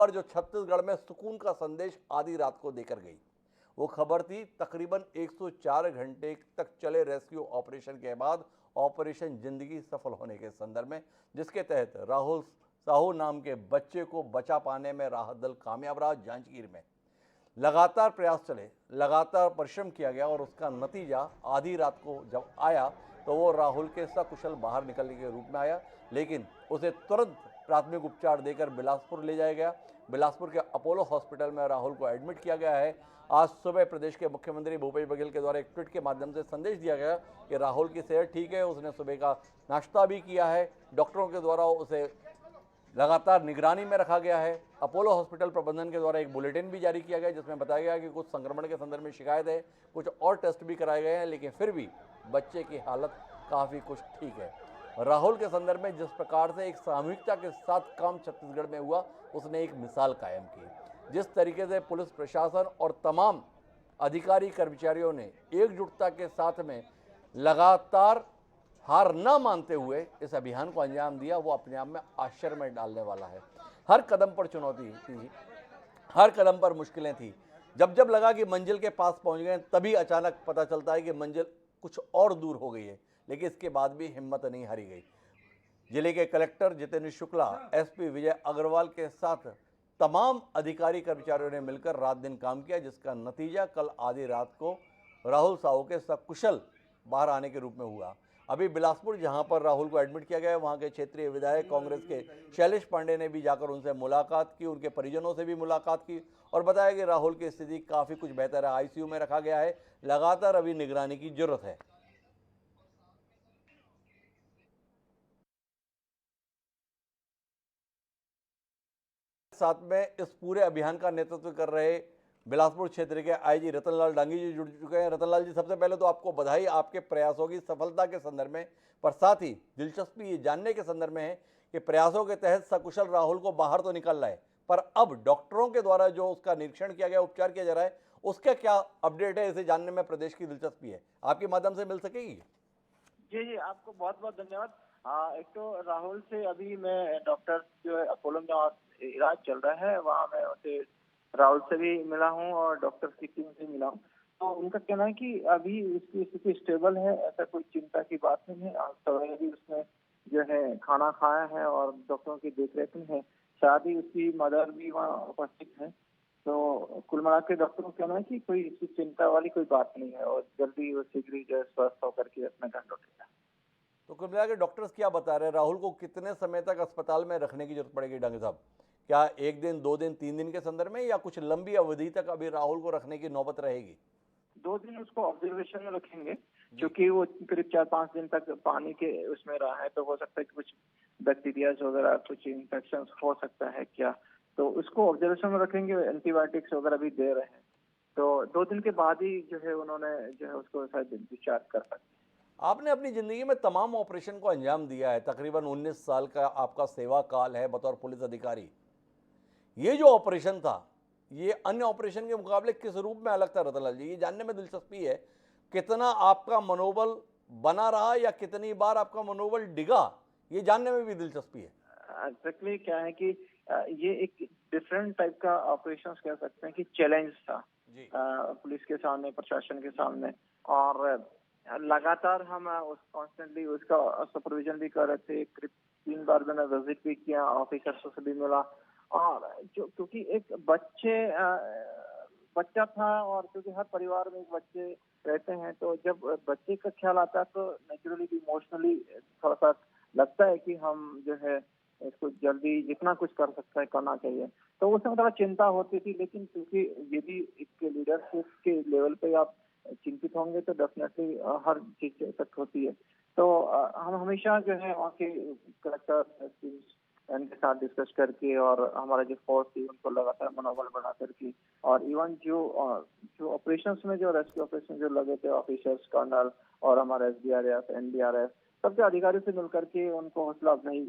और जो छत्तीसगढ़ में सुकून का संदेश आधी रात को देकर गई। वो खबर थी तकरीबन 104 घंटे तक चले रेस्क्यू ऑपरेशन के बाद ऑपरेशन जिंदगी सफल होने के संदर्भ में, जिसके तहत राहुल साहू नाम के बच्चे को बचा पाने में राहत दल कामयाब रहा। जांजगीर में लगातार प्रयास चले, लगातार परिश्रम किया गया और उसका नतीजा आधी रात को जब आया तो वो राहुल के सकुशल बाहर निकलने के रूप में आया, लेकिन उसे तुरंत प्राथमिक उपचार देकर बिलासपुर ले जाया गया। बिलासपुर के अपोलो हॉस्पिटल में राहुल को एडमिट किया गया है। आज सुबह प्रदेश के मुख्यमंत्री भूपेश बघेल के द्वारा एक ट्वीट के माध्यम से संदेश दिया गया कि राहुल की सेहत ठीक है, उसने सुबह का नाश्ता भी किया है, डॉक्टरों के द्वारा उसे लगातार निगरानी में रखा गया है। अपोलो हॉस्पिटल प्रबंधन के द्वारा एक बुलेटिन भी जारी किया गया जिसमें बताया गया कि कुछ संक्रमण के संदर्भ में शिकायत है, कुछ और टेस्ट भी कराए गए हैं, लेकिन फिर भी बच्चे की हालत काफ़ी कुछ ठीक है। राहुल के संदर्भ में जिस प्रकार से एक सामूहिकता के साथ काम छत्तीसगढ़ में हुआ, उसने एक मिसाल कायम की। जिस तरीके से पुलिस प्रशासन और तमाम अधिकारी कर्मचारियों ने एकजुटता के साथ में लगातार हार न मानते हुए इस अभियान को अंजाम दिया, वो अपने आप में आश्चर्य में डालने वाला है। हर कदम पर चुनौती थी, हर कदम पर मुश्किलें थी। जब जब लगा कि मंजिल के पास पहुंच गए, तभी अचानक पता चलता है कि मंजिल कुछ और दूर हो गई है, लेकिन इसके बाद भी हिम्मत नहीं हारी गई। जिले के कलेक्टर जितेंद्र शुक्ला, एसपी विजय अग्रवाल के साथ तमाम अधिकारी कर्मचारियों ने मिलकर रात दिन काम किया, जिसका नतीजा कल आधी रात को राहुल साहू के सकुशल बाहर आने के रूप में हुआ। अभी बिलासपुर जहां पर राहुल को एडमिट किया गया है, वहां के क्षेत्रीय विधायक कांग्रेस के शैलेश पांडे ने भी जाकर उनसे मुलाकात की, उनके परिजनों से भी मुलाकात की और बताया कि राहुल की स्थिति काफ़ी कुछ बेहतर है, आईसीयू में रखा गया है, लगातार अभी निगरानी की जरूरत है। साथ में इस पूरे अभियान का नेतृत्व कर रहे बिलासपुर क्षेत्र के आईजी रतनलाल डांगी जी जुड़ चुके हैं। रतनलाल जी, सबसे पहले तो आपको बधाई आपके प्रयासों की सफलता के संदर्भ में, पर साथ ही दिलचस्पी ये जानने के संदर्भ में है कि प्रयासों के तहत सकुशल राहुल को बाहर तो निकल रहा है, पर अब डॉक्टरों के द्वारा जो उसका निरीक्षण किया गया, उपचार किया जा रहा है, उसका क्या अपडेट है, इसे जानने में प्रदेश की दिलचस्पी है, आपके माध्यम से मिल सकेगी? जी जी, आपको बहुत बहुत धन्यवाद। एक तो राहुल से अभी मैं डॉक्टर जो है अपोलो में और इलाज चल रहा है, वहाँ मैं उसे राहुल से भी मिला हूँ और डॉक्टर की टीम से मिला हूँ। तो उनका कहना है कि अभी उसकी स्थिति स्टेबल है, ऐसा कोई चिंता की बात नहीं है। आज सवेरे भी उसने जो है खाना खाया है और डॉक्टरों की देखरेख में है। साथ ही उसकी मदर भी वहाँ उपस्थित है। तो कुल मिला के डॉक्टर को कहना है कि कोई इसकी चिंता वाली कोई बात नहीं है और जल्दी वो शीघ्र ही जो है स्वस्थ होकर के अपना घर लौटेगा। तो कुल मिला के डॉक्टर्स क्या बता रहे हैं, राहुल को कितने समय तक अस्पताल में रखने की जरूरत पड़ेगी डांगे साहब? क्या 1 दिन, 2 दिन, 3 दिन के संदर्भ में, या कुछ लंबी अवधि तक अभी राहुल को रखने की नौबत रहेगी? 2 दिन उसको ऑब्जर्वेशन में रखेंगे, क्योंकि वो करीब 4-5 दिन तक पानी के उसमें रहा है, तो हो सकता है कि कुछ बैक्टीरिया वगैरह, कुछ इन्फेक्शन हो सकता है क्या। तो उसको ऑब्जर्वेशन में रखेंगे, एंटीबायोटिक्स वगैरह भी दे रहे हैं। तो 2 दिन के बाद ही जो है उन्होंने जो है उसको शायद डिस्चार्ज कर सकते हैं। आपने अपनी ज़िंदगी में तमाम ऑपरेशन को अंजाम दिया है, तकरीबन 19 साल का आपका सेवा काल है बतौर पुलिस अधिकारी। ये जो ऑपरेशन था, ये अन्य ऑपरेशन के मुकाबले किस रूप में अलग था रतनलाल जी? ये जानने में दिलचस्पी है, कितना आपका मनोबल बना रहा या कितनी बार आपका मनोबल डिगा, ये जानने में भी दिलचस्पी है। एक्चुअली क्या है कि ये एक डिफरेंट टाइप का ऑपरेशन कह सकते हैं कि चैलेंज था जी। पुलिस के सामने, प्रशासन के सामने। और लगातार हम उस कॉन्स्टेंटली उसका सुपरविजन भी कर रहे थे। करीब 3 बार मैंने विजिट भी किया, ऑफिसर्स से भी मिला। और जो क्योंकि एक बच्चा था और क्योंकि हर परिवार में एक बच्चे रहते हैं, तो जब बच्चे का ख्याल आता है तो नेचुरली इमोशनली थोड़ा सा लगता है कि हम जो है इसको जल्दी जितना कुछ कर सकता है करना चाहिए। तो उसमें थोड़ा चिंता होती थी, लेकिन क्योंकि यदि एक लीडरशिप के लेवल पे आप चिंतित होंगे तो डेफिनेटली हर चीज इफेक्ट होती है। तो हम हमेशा जो है वहाँ के कलेक्टर इनके साथ डिस्कस करके और हमारा जो फोर्स थी उनको लगातार मनोबल बढ़ा करके, और इवन जो ऑपरेशंस में जो रेस्क्यू ऑपरेशन जो लगे थे ऑफिसर्स, कर्नल और हमारा एसडीआरएफ, एनडीआरएफ, सबके अधिकारी से मिलकर के उनको हौसला अफजाई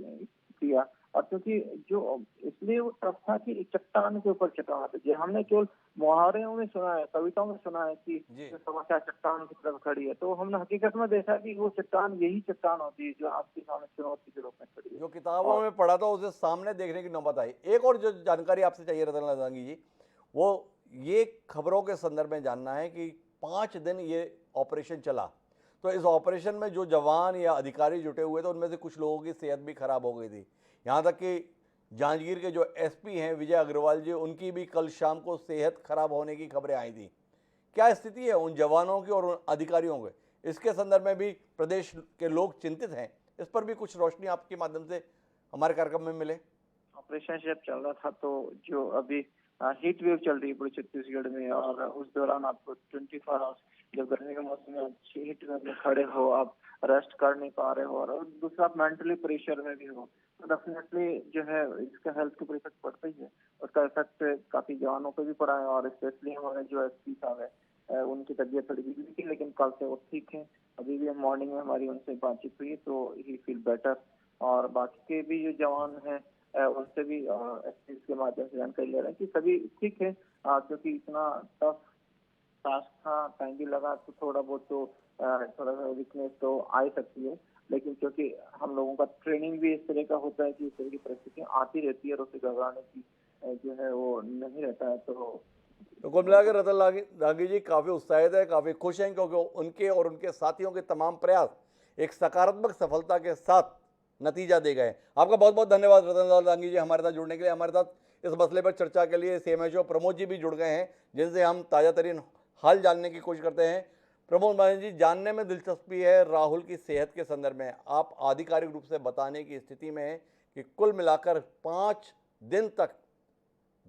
किया। और क्योंकि जो इसलिए वो टफ था कि एक चट्टान के ऊपर चढ़ रहा था। जो हमने केवल मुहावरों में सुना है, कविताओं में सुना है कि जी। जो समस्या चट्टान की तरफ खड़ी है, तो हमने हकीकत में देखा कि वो चट्टान यही चट्टान होती है जो आपके सामने चुनौती के रूप में खड़ी है। जो किताबों और में पढ़ा था उसे सामने देखने की नौबत आई। एक और जो जानकारी आपसे चाहिए रतन लाल दांगी जी, वो ये खबरों के संदर्भ में जानना है कि 5 दिन ये ऑपरेशन चला, तो इस ऑपरेशन में जो जवान या अधिकारी जुटे हुए थे उनमें से कुछ लोगों की सेहत भी खराब हो गई थी। यहाँ तक कि जांजगीर के जो एसपी हैं विजय अग्रवाल जी, उनकी भी कल शाम को सेहत खराब होने की खबरें आई थी। क्या स्थिति है उन जवानों की और उन अधिकारियों की? इसके संदर्भ में भी प्रदेश के लोग चिंतित हैं। इस पर भी कुछ रोशनी आपके माध्यम से हमारे कार्यक्रम में मिले। ऑपरेशन जब चल रहा था तो जो अभी हीट वेव चल रही है पूरे छत्तीसगढ़ में, और उस दौरान आपको 24 आवर्स, जब गर्मी के मौसम में अच्छी हीट वेव में खड़े हो, आप रेस्ट कर नहीं पा रहे हो, और दूसरा आप मेंटली प्रेशर में भी हो, तो डेफिनेटली जो है इसका हेल्थ के ऊपर इफेक्ट पड़ता ही है। उसका इफेक्ट काफी जवानों पे भी पड़ा है, और स्पेशली हमारे जो एसपी साहब है उनकी तबीयत थोड़ी बिगड़ी थी, लेकिन कल से वो ठीक है। अभी भी मॉर्निंग में हमारी उनसे बातचीत हुई तो ही फील बेटर। और बाकी के भी जो जवान हैं उनसे भी इस के माध्यम से जानकारी ले रहे हैं कि सभी ठीक है, क्योंकि इतना टफ टास्क था, टाइम भी लगा, तो थोड़ा बहुत तो थोड़ा सा वीकनेस तो आ ही सकती है। लेकिन क्योंकि हम लोगों का ट्रेनिंग भी इस तरह का होता है कि इस तरह की परिस्थितियां आती रहती है और उसे घबराने की जो है वो नहीं रहता है। तो कुल मिलाकर रतन दांगी जी काफ़ी उत्साहित है, काफ़ी खुश हैं, क्योंकि उनके और उनके साथियों के तमाम प्रयास एक सकारात्मक सफलता के साथ नतीजा दे गए। आपका बहुत बहुत धन्यवाद रतन लाल दांगी जी हमारे साथ जुड़ने के लिए। हमारे साथ इस मसले पर चर्चा के लिए सीएमएचओ प्रमोद जी भी जुड़ गए हैं, जिनसे हम ताज़ा तरीन हाल जानने की कोशिश करते हैं। प्रमोद महाजन जी, जानने में दिलचस्पी है राहुल की सेहत के संदर्भ में। आप आधिकारिक रूप से बताने की स्थिति में हैं कि कुल मिलाकर 5 दिन तक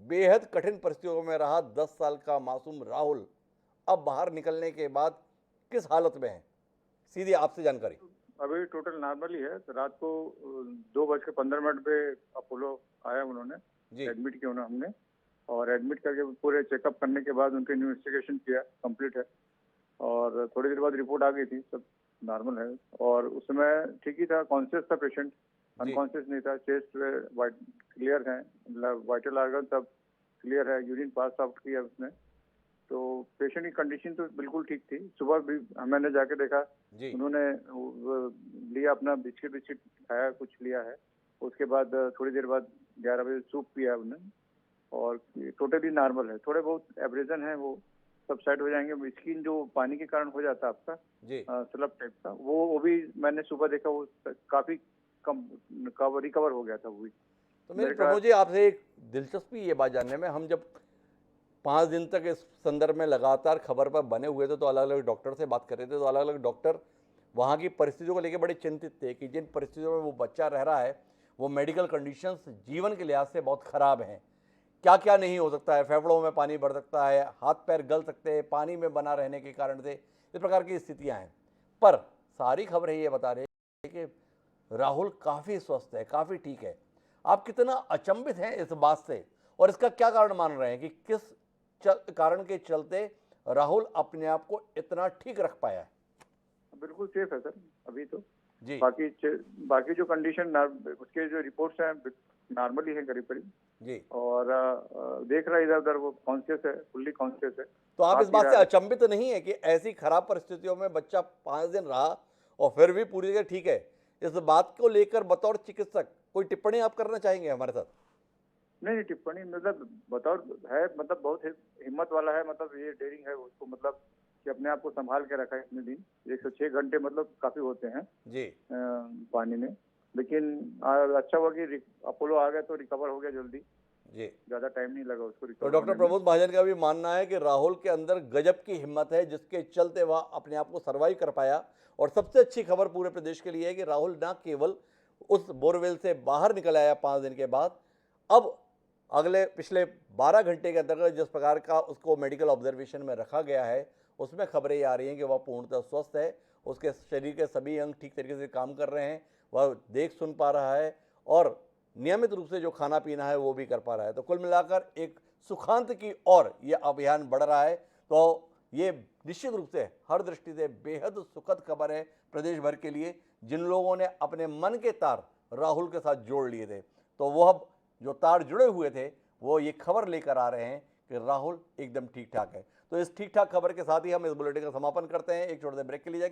बेहद कठिन परिस्थितियों में रहा 10 साल का मासूम राहुल अब बाहर निकलने के बाद किस हालत में है? सीधी आपसे जानकारी। अभी टोटल नॉर्मल ही है। तो रात को 2:15 पे अपोलो आया, उन्होंने जी। एडमिट किया उन्हें हमने, और एडमिट करके पूरे चेकअप करने के बाद उनके इन्वेस्टिगेशन किया, कंप्लीट है, और थोड़ी देर बाद रिपोर्ट आ गई थी, सब नॉर्मल है। और उस समय ठीक ही था, कॉन्शियस था पेशेंट, अनकॉन्शियस नहीं था। चेस्ट क्लियर है, वाइटल ऑर्गन सब क्लियर है, यूरिन पास आउट किया उसने, तो पेशेंट की कंडीशन तो बिल्कुल ठीक थी। सुबह भी मैंने जाके देखा, उन्होंने लिया अपना बिस्किट खाया, कुछ लिया है। उसके बाद थोड़ी देर बाद 11 बजे सूप पिया उन्होंने, और टोटली नॉर्मल है। थोड़े बहुत एब्रेजन है, वो सब साइड हो जाएंगे। स्किन जो पानी के कारण हो जाता है आपका स्लब टाइप का, वो भी मैंने सुबह देखा, वो काफी कम रिकवर हो गया था वो भी। तो मेरे प्रमोद जी आपसे एक दिलचस्पी ये बात जानने में, हम जब 5 दिन तक इस संदर्भ में लगातार खबर पर बने हुए थे तो अलग अलग डॉक्टर से बात कर रहे थे, तो अलग अलग डॉक्टर वहाँ की परिस्थितियों को लेकर बड़े चिंतित थे कि जिन परिस्थितियों में वो बच्चा रह रहा है वो मेडिकल कंडीशंस जीवन के लिहाज से बहुत ख़राब हैं। क्या क्या नहीं हो सकता है, फेफड़ों में पानी भर सकता है, हाथ पैर गल सकते हैं पानी में बना रहने के कारण से, इस प्रकार की स्थितियाँ हैं। पर सारी खबरें ये बता रही है कि राहुल काफ़ी स्वस्थ है, काफ़ी ठीक है। आप कितना अचंभित हैं इस बात से, और इसका क्या कारण मान रहे हैं कि किस कारण के चलते राहुल अपने आप को इतना ठीक रख पाया है? बिल्कुल सेफ है सर अभी तो जी। बाकी जो कंडीशन, उसके जो रिपोर्ट्स हैं नॉर्मल ही है करीब करीब जी। और देख रहा है इधर उधर, वो कॉन्शियस है, फुल्ली कॉन्शियस है। तो आप इस बात से अचंभित नहीं है कि ऐसी खराब परिस्थितियों में बच्चा 5 दिन रहा और फिर भी पूरी जगह ठीक है? इस बात को लेकर बतौर चिकित्सक कोई टिप्पणी आप करना चाहेंगे हमारे साथ? नहीं, टिप्पणी मतलब बतौर है, मतलब बहुत हिम्मत वाला है, मतलब ये डेयरिंग है उसको, मतलब कि अपने आप को संभाल के रखा है इतने दिन। 106 घंटे मतलब काफी होते हैं जी पानी में। लेकिन अच्छा हुआ कि अपोलो आ गया तो रिकवर हो गया जल्दी जी, ज्यादा टाइम नहीं लगा उसको तो रिकवर डॉक्टर होने में। प्रमोद महाजन का भी मानना है कि राहुल के अंदर गजब की हिम्मत है जिसके चलते वह अपने आप को सर्वाइव कर पाया। और सबसे अच्छी खबर पूरे प्रदेश के लिए है कि राहुल न केवल उस बोरवेल से बाहर निकल आया 5 दिन के बाद, अब अगले पिछले 12 घंटे के अंतर्गत जिस प्रकार का उसको मेडिकल ऑब्जर्वेशन में रखा गया है उसमें खबरें ये आ रही हैं कि वह पूर्णतः स्वस्थ है, उसके शरीर के सभी अंग ठीक तरीके से काम कर रहे हैं, वह देख सुन पा रहा है और नियमित रूप से जो खाना पीना है वो भी कर पा रहा है। तो कुल मिलाकर एक सुखांत की ओर ये अभियान बढ़ रहा है। तो ये निश्चित रूप से हर दृष्टि से बेहद सुखद खबर है प्रदेश भर के लिए, जिन लोगों ने अपने मन के तार राहुल के साथ जोड़ लिए थे। तो वो अब जो तार जुड़े हुए थे वो ये खबर लेकर आ रहे हैं कि राहुल एकदम ठीक ठाक है। तो इस ठीक ठाक खबर के साथ ही हम इस बुलेटिन का समापन करते हैं। एक छोटे से ब्रेक के लिए जाएंगे।